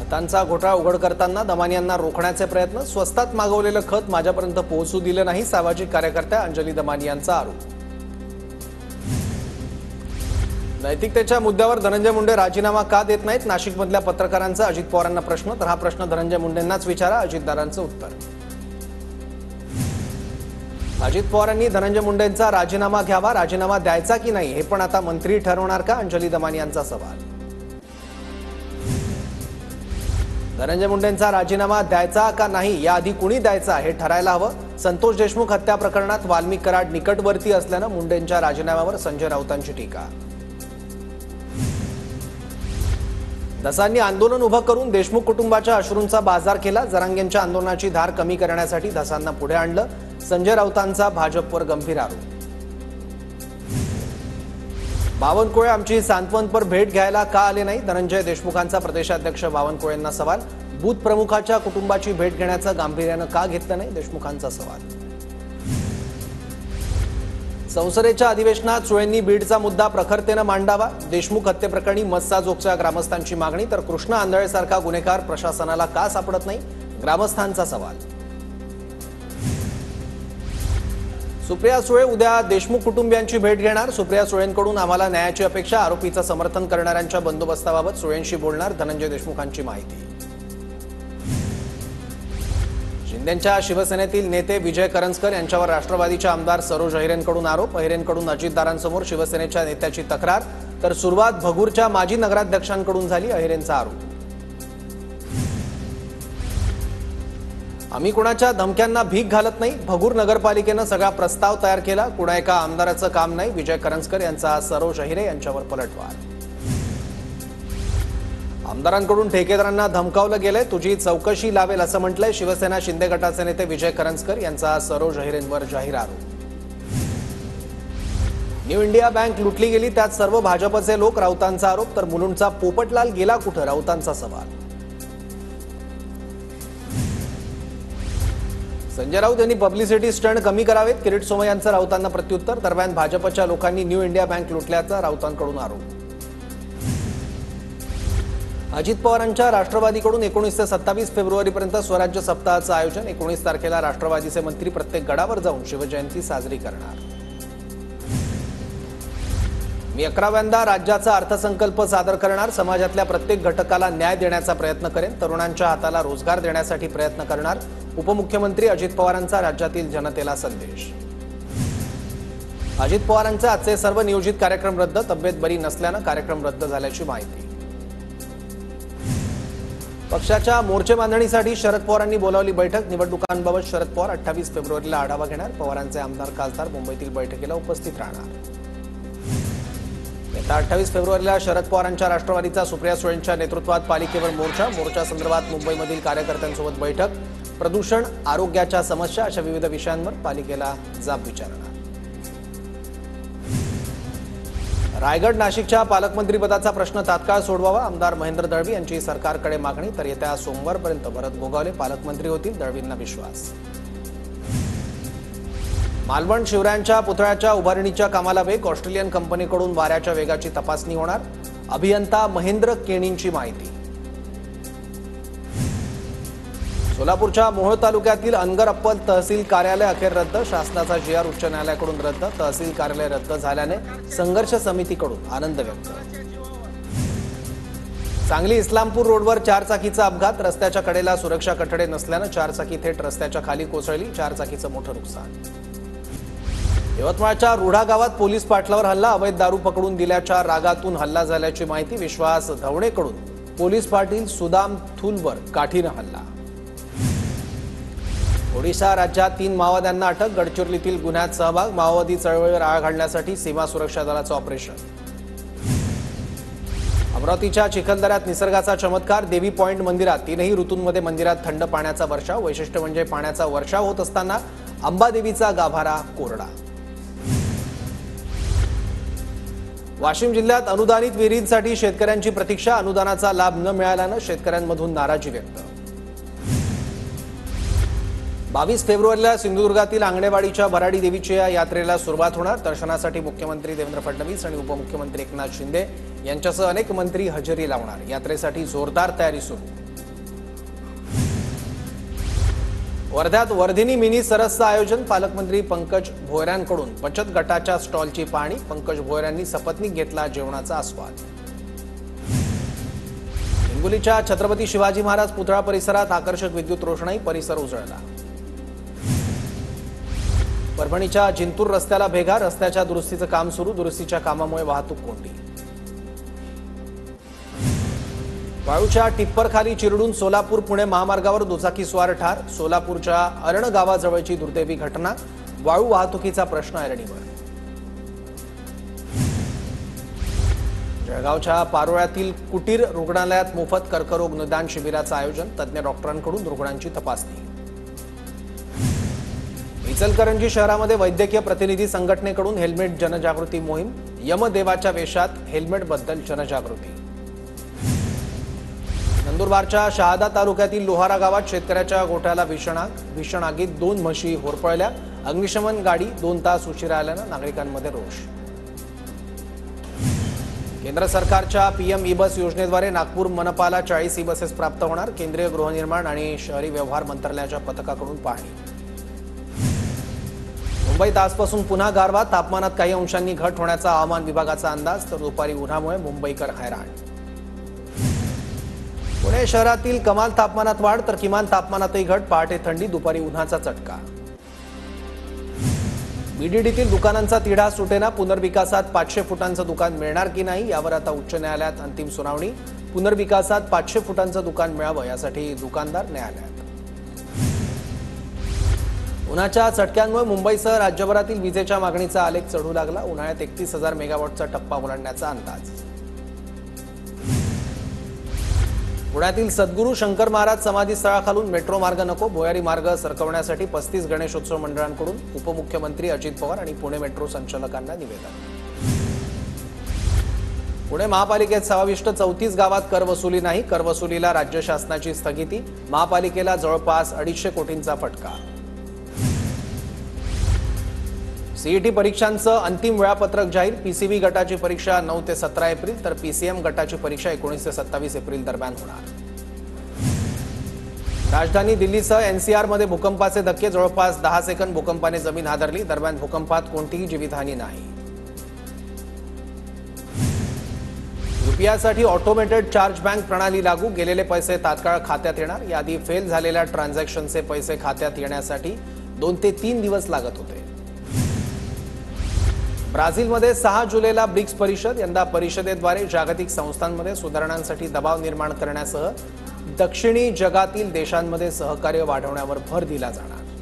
खतांचा घोटाळा उघड करताना दमानियांना रोखण्याचे प्रयत्न, स्वस्तात मागवलेलं खत माझ्यापर्यंत पोहोचू दिलं नाही, सामाजिक कार्यकर्त्या अंजली दमानी यांचा आरोप। नैतिकतेच्या मुद्द्यावर धनंजय मुंडे राजीनामा का देत नाहीत, नाशिकमधल्या पत्रकारांचा अजित पवारांना प्रश्न। तर हा प्रश्न धनंजय मुंडेंनाच विचारा, अजितदारांचं उत्तर। अजित पवारांनी धनंजय मुंडेंचा राजीनामा घ्यावा, राजीनामा द्यायचा की नाही हे पण आता मंत्री ठरवणार का, अंजली दमानी यांचा सवाल। धनंजय मुंडेंचा राजीनामा द्यायचा का नाही याआधी कुणी द्यायचा हे ठरायला हवं। संतोष देशमुख हत्या प्रकरणात वाल्मिक कराड निकटवर्ती असल्यानं मुंडेंच्या राजीनाम्यावर संजय राऊतांची टीका। दसांनी आंदोलन उभं करून देशमुख कुटुंबाच्या अश्रूंचा बाजार केला, जरांगेंच्या आंदोलनाची धार कमी करण्यासाठी दसांना पुढे आणलं, संजय राऊतांचा भाजपवर गंभीर आरोप। बावनकुळे आमची सांत्वनपर भेट घ्यायला का आले नाही, धनंजय देशमुखांचा प्रदेशाध्यक्ष बावनकुळेंना सवाल। बूथ प्रमुखाच्या कुटुंबाची भेट घेण्याचं गांभीर्यानं का घेतलं नाही, देशमुखांचा सवाल। संसदेच्या अधिवेशनात सुळेंनी बीडचा मुद्दा प्रखरतेनं मांडावा, देशमुख हत्येप्रकरणी मस्साजोगच्या ग्रामस्थांची मागणी। तर कृष्ण आंधळेसारखा गुन्हेगार प्रशासनाला का सापडत नाही, ग्रामस्थांचा सवाल। सुप्रिया सुळे उद्या देशमुख कुटुंबियांची भेट घेणार, सुप्रिया सुळेंकडून आम्हाला न्यायाची अपेक्षा, आरोपीचं समर्थन करणाऱ्यांच्या बंदोबस्ताबाबत सुळेंशी बोलणार, धनंजय देशमुखांची माहिती। शिंदेंच्या शिवसेनेतील नेते विजय करंजकर यांच्यावर राष्ट्रवादीच्या आमदार सरोज अहिरेंकडून आरोप, अहिरेंकडून अजितदारांसमोर शिवसेनेच्या नेत्याची तक्रार। तर सुरुवात भगूरच्या माजी नगराध्यक्षांकडून झाली, अहिरेंचा आरोप। आम्ही कुणाच्या धमक्यांना भीक घालत नाही, भगूर नगरपालिकेनं सगळा प्रस्ताव तयार केला, कुणा एका आमदाराचं काम नाही, विजय करंजकर यांचा सरोज अहिरे यांच्यावर पलटवार। आमदारांकडून ठेकेदारांना धमकावलं गेलंय, तुझी चौकशी लावेल असं म्हटलंय शिवसेना शिंदे गटाचे नेते विजय करंजकर यांचा सरोज अहिरेंवर जाहीर आरोप। न्यू इंडिया बँक लुटली गेली, त्यात सर्व भाजपचे लोक, राऊतांचा आरोप। तर मुलुंडचा पोपटलाल गेला कुठं, राऊतांचा सवाल। संजय राऊत यांनी पब्लिसिटी स्टंट कमी करावेत, किरीट सोमय्या यांचं राऊतांना प्रत्युत्तर। दरम्यान भाजपच्या लोकांनी न्यू इंडिया बँक लुटल्याचा राऊतांकडून आरोप। अजित पवारांच्या राष्ट्रवादीकडून 19 ते 27 फेब्रुवारीपर्यंत स्वराज्य सप्ताहाचं आयोजन, 19 तारखेला राष्ट्रवादीचे मंत्री प्रत्येक गडावर जाऊन शिवजयंती साजरी करणार। मी 11व्यांदा राज्याचा अर्थसंकल्प सादर करणार, समाजातल्या प्रत्येक घटकाला न्याय देण्याचा प्रयत्न करेन, तरुणांच्या हाताला रोजगार देण्यासाठी प्रयत्न करणार, उपमुख्यमंत्री अजित पवारांचा राज्यातील जनतेला संदेश। अजित पवारांचे आजचे सर्व नियोजित कार्यक्रम रद्द, तब्येत बरी नसल्यानं कार्यक्रम रद्द झाल्याची माहिती। पक्षाच्या मोर्चे बांधणीसाठी शरद पवारांनी बोलावली बैठक, निवडणुकांबाबत शरद पवार 28 फेब्रुवारीला आढावा घेणार, पवारांचे आमदार खासदार मुंबईतील बैठकीला उपस्थित राहणार। येत्या 28 फेब्रुवारीला शरद पवारांच्या राष्ट्रवादीचा सुप्रिया सुळेंच्या नेतृत्वात पालिकेवर मोर्चा संदर्भात मुंबईमधील कार्यकर्त्यांसोबत बैठक, प्रदूषण, आरोग्याच्या समस्या अशा विविध विषयांवर पालिकेला जाब विचारणार। रायगड नाशिकच्या पालकमंत्रीपदाचा प्रश्न तात्काळ सोडवावा, आमदार महेंद्र दळवी यांची सरकारकडे मागणी। तर येत्या सोमवारपर्यंत भरत गोगावले पालकमंत्री होतील, दळवींना विश्वास। मालवण शिवरायांच्या पुतळ्याच्या उभारणीच्या कामाला वेग, ऑस्ट्रेलियन कंपनीकडून वाऱ्याच्या वेगाची तपासणी होणार, अभियंता महेंद्र केणींची माहिती। सोलापूरच्या मोहोळ तालुक्यातील अनगर अप्पल तहसील कार्यालय अखेर रद्द, शासनाचा जीआर उच्च न्यायालयाकडून रद्द, तहसील कार्यालय रद्द झाल्याने संघर्ष समितीकडून आनंद व्यक्त। सांगली इस्लामपूर रोडवर चारचाकीचा अपघात, रस्त्याच्या कडेला सुरक्षा कठडे नसल्यानं चारचाकी थेट रस्त्याच्या खाली कोसळली, चारचाकीचं मोठं नुकसान। यवतमाळच्या रुढा गावात पोलीस पाटलावर हल्ला, अवैध दारू पकडून दिल्याच्या रागातून हल्ला झाल्याची माहिती, विश्वास धवणेकडून पोलीस पाटील सुदाम थुलवर काठीनं हल्ला। ओडिशा राज्यात 3 माओवाद्यांना अटक, गडचिरोलीतील गुन्ह्यात सहभाग, माओवादी चळवळीवर आळा घालण्यासाठी सीमा सुरक्षा दलाचं ऑपरेशन। अमरावतीच्या चिखलदऱ्यात निसर्गाचा चमत्कार, देवी पॉइंट मंदिरात 3ही ऋतूंमध्ये मंदिरात थंड पाण्याचा वर्षाव, वैशिष्ट्य म्हणजे पाण्याचा वर्षाव होत असताना अंबादेवीचा गाभारा कोरडा। वाशिम जिल्ह्यात अनुदानित विहिरींसाठी शेतकऱ्यांची प्रतीक्षा, अनुदानाचा लाभ न मिळाल्यानं शेतकऱ्यांमधून नाराजी व्यक्त। 22 फेब्रुवारीला सिंधुदुर्गातील आंगणेवाडीच्या भराडी देवीच्या यात्रेला सुरुवात होणार, दर्शनासाठी मुख्यमंत्री देवेंद्र फडणवीस आणि उपमुख्यमंत्री एकनाथ शिंदे यांच्यासह अनेक मंत्री हजेरी लावणार, यात्रेसाठी जोरदार तयारी सुरू। वर्ध्यात वर्धिनी मिनी सरसचं आयोजन पालकमंत्री पंकज भोयऱ्यांकडून बचत गटाच्या स्टॉलची पाहणी पंकज भोयऱ्यांनी सपत्नीक घेतला जेवणाचा आस्वाद हिंगोलीच्या छत्रपती शिवाजी महाराज पुतळा परिसरात आकर्षक विद्युत रोषणाई परिसर उजळला परभणीच्या जिंतूर रस्त्याला भेगा रस्त्याच्या दुरुस्तीचं काम सुरू दुरुस्तीच्या कामामुळे वाहतूक कोंडी वाळूच्या टिप्परखाली चिरडून सोलापूर पुणे महामार्गावर दुचाकीस्वार ठार सोलापूरच्या अरण गावाजवळची दुर्दैवी घटना वाळू वाहतुकीचा प्रश्न ऐरणीवर जळगावच्या पारोळ्यातील कुटीर रुग्णालयात मोफत कर्करोग निदान शिबिराचं आयोजन तज्ज्ञ डॉक्टरांकडून रुग्णांची तपासणी इचलकरंजी शहरामध्ये वैद्यकीय प्रतिनिधी संघटनेकडून हेल्मेट जनजागृती मोहीम यमदेवाच्या वेशात हेल्मेटबद्दल जनजागृती नंदुरबारच्या शहादा तालुक्यातील लोहारा गावात शेतकऱ्याच्या गोठ्याला भीषण आगीत 2 म्हशी होरपळल्या अग्निशमन गाडी 2 तास उशिरा आल्यानं नागरिकांमध्ये रोष केंद्र सरकारच्या पीएम ई बस योजनेद्वारे नागपूर मनपाला 40 ई बसेस प्राप्त होणार केंद्रीय गृहनिर्माण आणि शहरी व्यवहार मंत्रालयाच्या पथकाकडून पाहणी मुंबईत आजपासून पुन्हा गारवा तापमानात काही अंशांनी घट होण्याचा हवामान विभागाचा अंदाज तर दुपारी उन्हामुळे मुंबईकर हैराण पुणे शहरातील कमाल तापमानात वाढ तर किमान तापमानातही घट पहाटे थंडी दुपारी उन्हाचा चटका बीडीडीतील दुकानांचा तिढा सुटेना पुनर्विकासात 500 फुटांचं दुकान मिळणार की नाही यावर आता उच्च न्यायालयात अंतिम सुनावणी पुनर्विकासात 500 फुटांचं दुकान मिळावं यासाठी दुकानदार न्यायालयात उन्हाच्या चटक्यांमुळे मुंबईसह राज्यभरातील विजेच्या मागणीचा आलेख चढू लागला उन्हाळ्यात 31,000 मेगावॉटचा टप्पा ओलांडण्याचा अंदाज पुण्यातील सद्गुरू शंकर महाराज समाधीस्थळाखालून मेट्रो मार्ग नको भुयारी मार्ग सरकवण्यासाठी 35 गणेशोत्सव मंडळांकडून उपमुख्यमंत्री अजित पवार आणि पुणे मेट्रो संचालकांना निवेदन पुणे महापालिकेत समाविष्ट 34 गावात कर वसुली नाही कर वसुलीला राज्य शासनाची स्थगिती महापालिकेला जवळपास 250 कोटींचा फटका सीईटी परीक्षांचं अंतिम वेळापत्रक जाहीर पीसीबी गटाची परीक्षा 9 ते 17 एप्रिल तर पीसीएम गटाची परीक्षा 19 ते 27 एप्रिल दरम्यान होणार राजधानी दिल्लीसह एनसीआरमध्ये भूकंपाचे धक्के जवळपास 10 सेकंद भूकंपाने जमीन हादरली दरम्यान भूकंपात कोणतीही जीवितहानी नाही यूपीआयसाठी ऑटोमेटेड चार्ज बँक प्रणाली लागू गेलेले पैसे तात्काळ खात्यात येणार याआधी फेल झालेल्या ट्रान्झॅक्शनचे पैसे खात्यात येण्यासाठी 2 ते 3 दिवस लागत होते ब्राझीलमध्ये 6 जुलैला ब्रिक्स परिषद यंदा परिषदेद्वारे जागतिक संस्थांमध्ये सुधारणांसाठी दबाव निर्माण करण्यासह दक्षिणी जगातील देशांमध्ये सहकार्य वाढवण्यावर भर दिला जाणार